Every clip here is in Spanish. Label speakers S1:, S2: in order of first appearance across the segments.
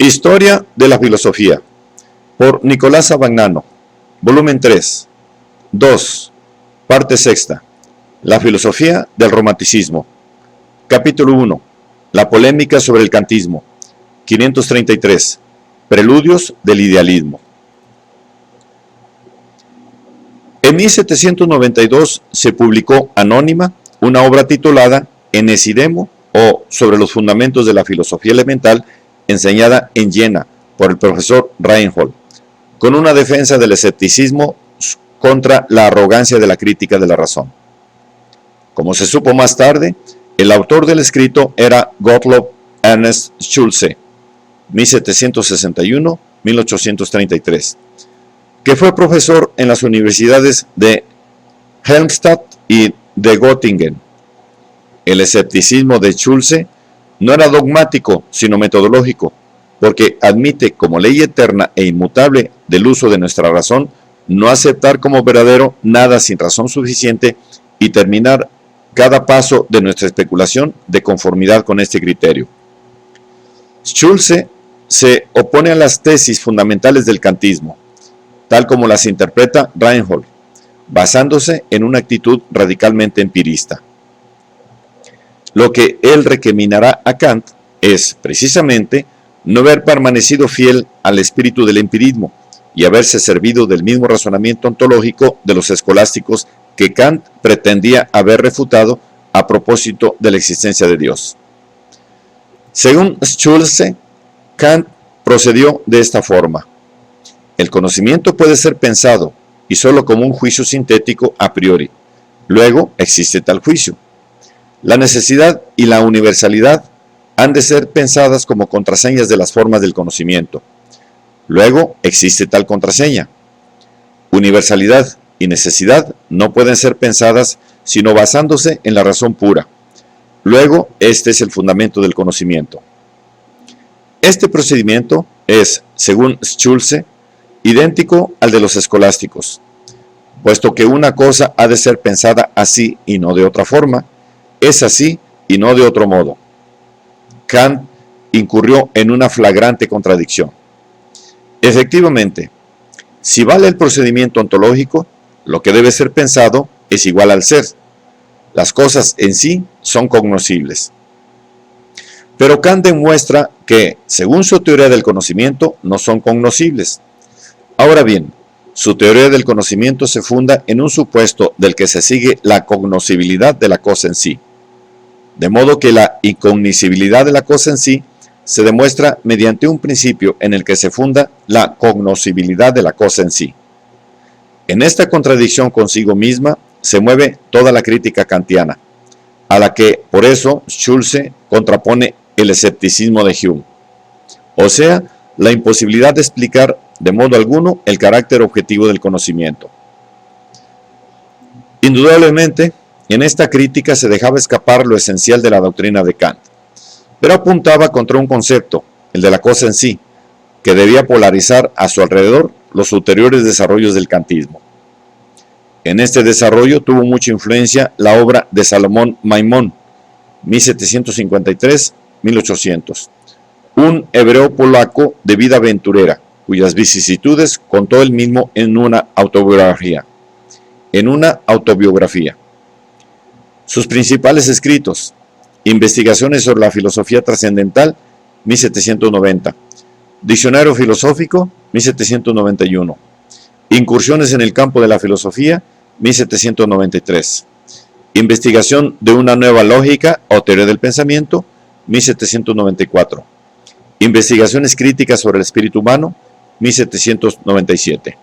S1: Historia de la filosofía, por Nicolás Abagnano, volumen 3, 2, parte sexta, la filosofía del romanticismo, capítulo 1, la polémica sobre el kantismo, 533, preludios del idealismo. En 1792 se publicó anónima una obra titulada Enesidemo, o sobre los fundamentos de la filosofía elemental, enseñada en Jena por el profesor Reinhold, con una defensa del escepticismo contra la arrogancia de la crítica de la razón. Como se supo más tarde, el autor del escrito era Gottlob Ernst Schulze, 1761-1833, que fue profesor en las universidades de Helmstadt y de Göttingen. El escepticismo de Schulze no era dogmático, sino metodológico, porque admite como ley eterna e inmutable del uso de nuestra razón no aceptar como verdadero nada sin razón suficiente y terminar cada paso de nuestra especulación de conformidad con este criterio. Schulze se opone a las tesis fundamentales del kantismo, tal como las interpreta Reinhold, basándose en una actitud radicalmente empirista. Lo que él recriminará a Kant es, precisamente, no haber permanecido fiel al espíritu del empirismo y haberse servido del mismo razonamiento ontológico de los escolásticos que Kant pretendía haber refutado a propósito de la existencia de Dios. Según Schulze, Kant procedió de esta forma: el conocimiento puede ser pensado y solo como un juicio sintético a priori. Luego existe tal juicio. La necesidad y la universalidad han de ser pensadas como contraseñas de las formas del conocimiento. Luego existe tal contraseña. Universalidad y necesidad no pueden ser pensadas sino basándose en la razón pura. Luego, este es el fundamento del conocimiento. Este procedimiento es, según Schulze, idéntico al de los escolásticos, puesto que una cosa ha de ser pensada así y no de otra forma, es así y no de otro modo. Kant incurrió en una flagrante contradicción. Efectivamente, si vale el procedimiento ontológico, lo que debe ser pensado es igual al ser. Las cosas en sí son cognoscibles. Pero Kant demuestra que, según su teoría del conocimiento, no son cognoscibles. Ahora bien, su teoría del conocimiento se funda en un supuesto del que se sigue la cognoscibilidad de la cosa en sí. De modo que la incognoscibilidad de la cosa en sí se demuestra mediante un principio en el que se funda la cognoscibilidad de la cosa en sí. En esta contradicción consigo misma se mueve toda la crítica kantiana, a la que, por eso, Schulze contrapone el escepticismo de Hume, o sea, la imposibilidad de explicar de modo alguno el carácter objetivo del conocimiento. Indudablemente, en esta crítica se dejaba escapar lo esencial de la doctrina de Kant, pero apuntaba contra un concepto, el de la cosa en sí, que debía polarizar a su alrededor los ulteriores desarrollos del kantismo. En este desarrollo tuvo mucha influencia la obra de Salomón Maimón, 1753-1800, un hebreo polaco de vida aventurera, cuyas vicisitudes contó él mismo en una autobiografía. Sus principales escritos: Investigaciones sobre la filosofía trascendental, 1790, Diccionario filosófico, 1791, Incursiones en el campo de la filosofía, 1793, Investigación de una nueva lógica o teoría del pensamiento, 1794, Investigaciones críticas sobre el espíritu humano, 1797.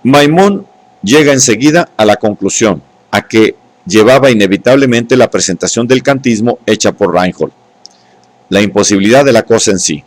S1: Maimón llega enseguida a la conclusión a que llevaba inevitablemente la presentación del kantismo hecha por Reinhold: la imposibilidad de la cosa en sí.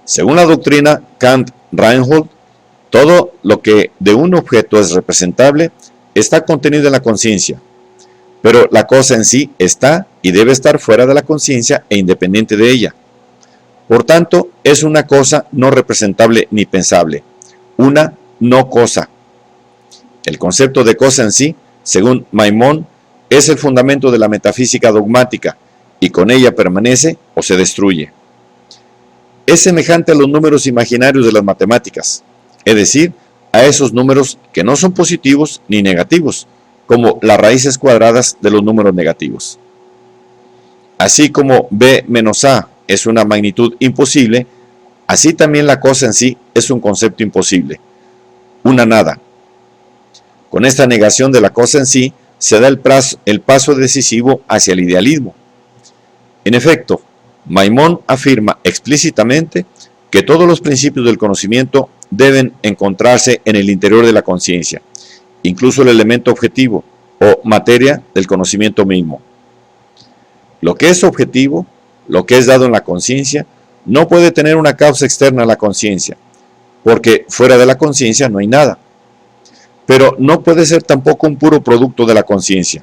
S1: Según la doctrina Kant-Reinhold, todo lo que de un objeto es representable está contenido en la conciencia, pero la cosa en sí está y debe estar fuera de la conciencia e independiente de ella. Por tanto, es una cosa no representable ni pensable, una no cosa. El concepto de cosa en sí, según Maimón, es el fundamento de la metafísica dogmática y con ella permanece o se destruye. es semejante a los números imaginarios de las matemáticas, es decir, a esos números que no son positivos ni negativos, como las raíces cuadradas de los números negativos. Así como b menos a es una magnitud imposible, así también la cosa en sí es un concepto imposible, una nada. Con esta negación de la cosa en sí, se da el paso decisivo hacia el idealismo. En efecto, Maimón afirma explícitamente que todos los principios del conocimiento deben encontrarse en el interior de la conciencia, incluso el elemento objetivo o materia del conocimiento mismo. Lo que es objetivo, lo que es dado en la conciencia, no puede tener una causa externa a la conciencia, porque fuera de la conciencia no hay nada. Pero no puede ser tampoco un puro producto de la conciencia,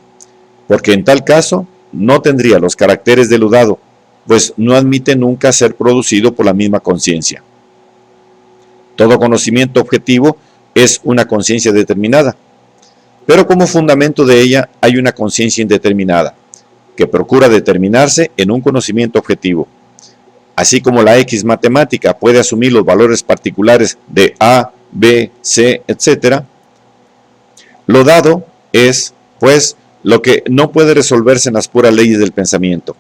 S1: porque en tal caso no tendría los caracteres de lo dado, pues no admite nunca ser producido por la misma conciencia. Todo conocimiento objetivo es una conciencia determinada, pero como fundamento de ella hay una conciencia indeterminada, que procura determinarse en un conocimiento objetivo. Así como la X matemática puede asumir los valores particulares de A, B, C, etc., lo dado es, pues, lo que no puede resolverse en las puras leyes del pensamiento,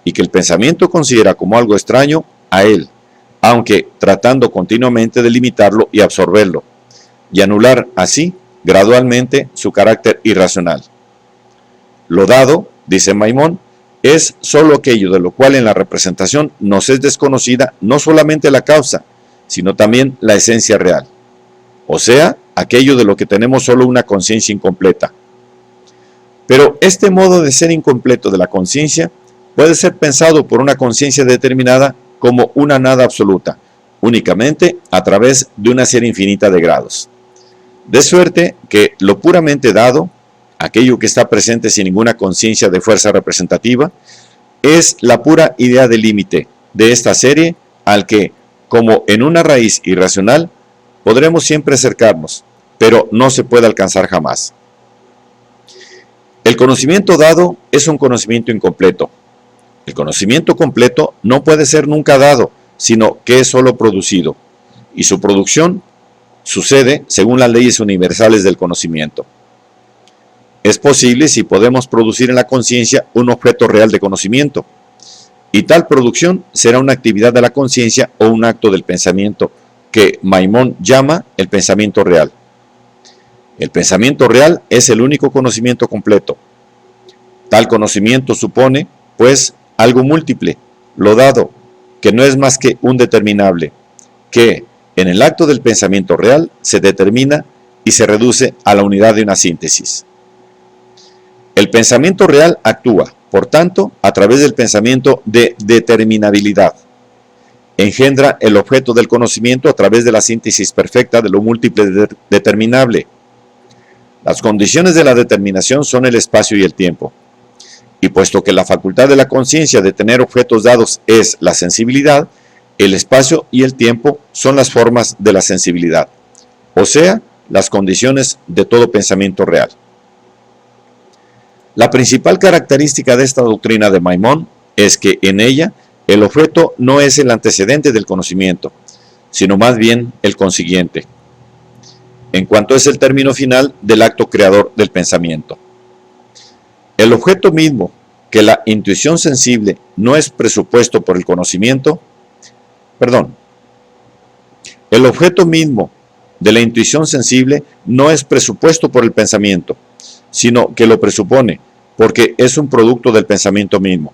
S1: y que el pensamiento considera como algo extraño a él, aunque tratando continuamente de limitarlo y absorberlo, y anular así gradualmente su carácter irracional. Lo dado, dice Maimón, es sólo aquello de lo cual en la representación nos es desconocida no solamente la causa, sino también la esencia real, o sea, aquello de lo que tenemos solo una conciencia incompleta. Pero este modo de ser incompleto de la conciencia puede ser pensado por una conciencia determinada como una nada absoluta, únicamente a través de una serie infinita de grados. De suerte que lo puramente dado, aquello que está presente sin ninguna conciencia de fuerza representativa, es la pura idea de límite de esta serie al que, como en una raíz irracional, podremos siempre acercarnos, pero no se puede alcanzar jamás. El conocimiento dado es un conocimiento incompleto. El conocimiento completo no puede ser nunca dado, sino que es solo producido, y su producción sucede según las leyes universales del conocimiento. Es posible si podemos producir en la conciencia un objeto real de conocimiento, y tal producción será una actividad de la conciencia o un acto del pensamiento, que Maimón llama el pensamiento real. El pensamiento real es el único conocimiento completo. Tal conocimiento supone, pues, algo múltiple, lo dado, que no es más que un determinable, que, en el acto del pensamiento real, se determina y se reduce a la unidad de una síntesis. El pensamiento real actúa, por tanto, a través del pensamiento de determinabilidad. Engendra el objeto del conocimiento a través de la síntesis perfecta de lo múltiple determinable. Las condiciones de la determinación son el espacio y el tiempo. Y puesto que la facultad de la conciencia de tener objetos dados es la sensibilidad, el espacio y el tiempo son las formas de la sensibilidad, o sea, las condiciones de todo pensamiento real. La principal característica de esta doctrina de Maimón es que en ella el objeto no es el antecedente del conocimiento, sino más bien el consiguiente, en cuanto es el término final del acto creador del pensamiento. El objeto mismo, que la intuición sensible no es presupuesto por el conocimiento, el objeto mismo de la intuición sensible no es presupuesto por el pensamiento, sino que lo presupone, porque es un producto del pensamiento mismo.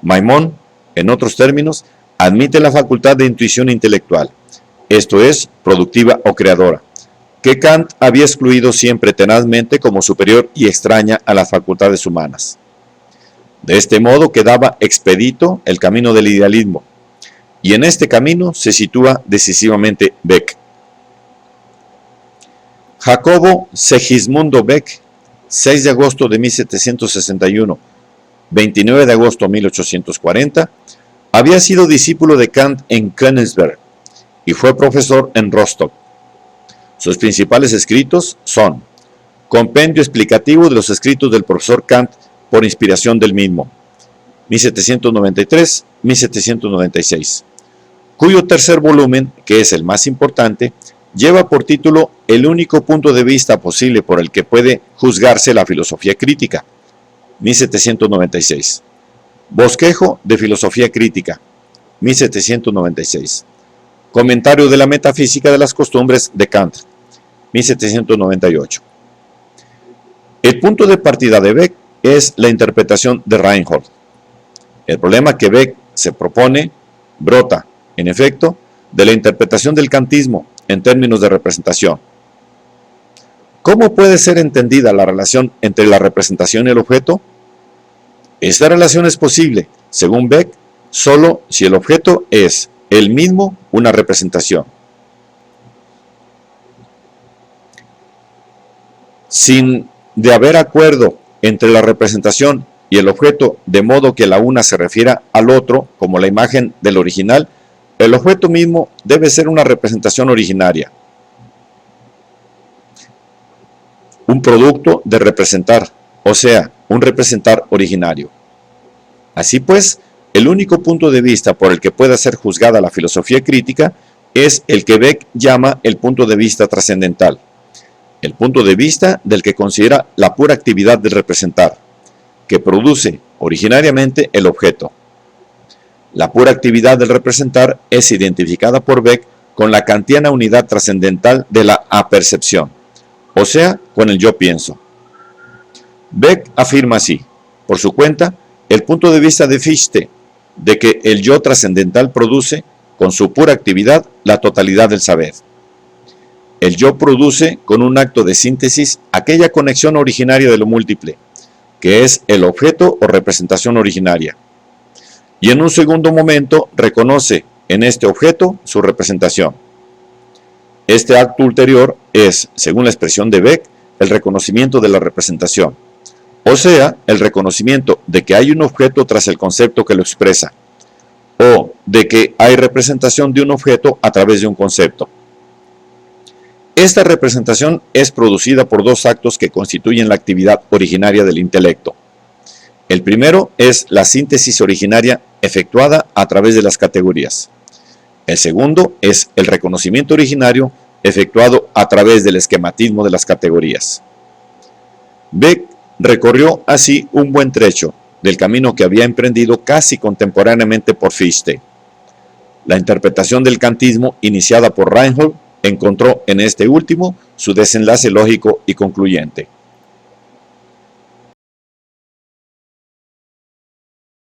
S1: Maimón, en otros términos, admite la facultad de intuición intelectual, esto es, productiva o creadora, que Kant había excluido siempre tenazmente como superior y extraña a las facultades humanas. De este modo quedaba expedito el camino del idealismo, y en este camino se sitúa decisivamente Beck. Jacobo Segismundo Beck, 6 de agosto de 1761, 29 de agosto de 1840, había sido discípulo de Kant en Königsberg y fue profesor en Rostock. Sus principales escritos son Compendio explicativo de los escritos del profesor Kant por inspiración del mismo, 1793-1796. cuyo tercer volumen, que es el más importante, lleva por título El único punto de vista posible por el que puede juzgarse la filosofía crítica, 1796. Bosquejo de filosofía crítica, 1796. Comentario de la metafísica de las costumbres de Kant, 1798. El punto de partida de Beck es la interpretación de Reinhold. El problema que Beck se propone brota, en efecto, de la interpretación del kantismo en términos de representación. ¿Cómo puede ser entendida la relación entre la representación y el objeto? Esta relación es posible, según Beck, solo si el objeto es él mismo una representación. Sin de haber acuerdo entre la representación y el objeto, de modo que la una se refiera al otro como la imagen del original, el objeto mismo debe ser una representación originaria, un producto de representar, o sea, un representar originario. Así pues, el único punto de vista por el que pueda ser juzgada la filosofía crítica es el que Beck llama el punto de vista trascendental, el punto de vista del que considera la pura actividad de representar, que produce originariamente el objeto. La pura actividad del representar es identificada por Beck con la kantiana unidad trascendental de la apercepción, o sea, con el yo pienso. Beck afirma así, por su cuenta, el punto de vista de Fichte, de que el yo trascendental produce, con su pura actividad, la totalidad del saber. El yo produce, con un acto de síntesis, aquella conexión originaria de lo múltiple, que es el objeto o representación originaria. Y en un segundo momento reconoce en este objeto su representación. Este acto ulterior es, según la expresión de Beck, el reconocimiento de la representación, o sea, el reconocimiento de que hay un objeto tras el concepto que lo expresa, o de que hay representación de un objeto a través de un concepto. Esta representación es producida por dos actos que constituyen la actividad originaria del intelecto. El primero es la síntesis originaria efectuada a través de las categorías. El segundo es el reconocimiento originario efectuado a través del esquematismo de las categorías. Beck recorrió así un buen trecho del camino que había emprendido casi contemporáneamente por Fichte. La interpretación del kantismo iniciada por Reinhold encontró en este último su desenlace lógico y concluyente.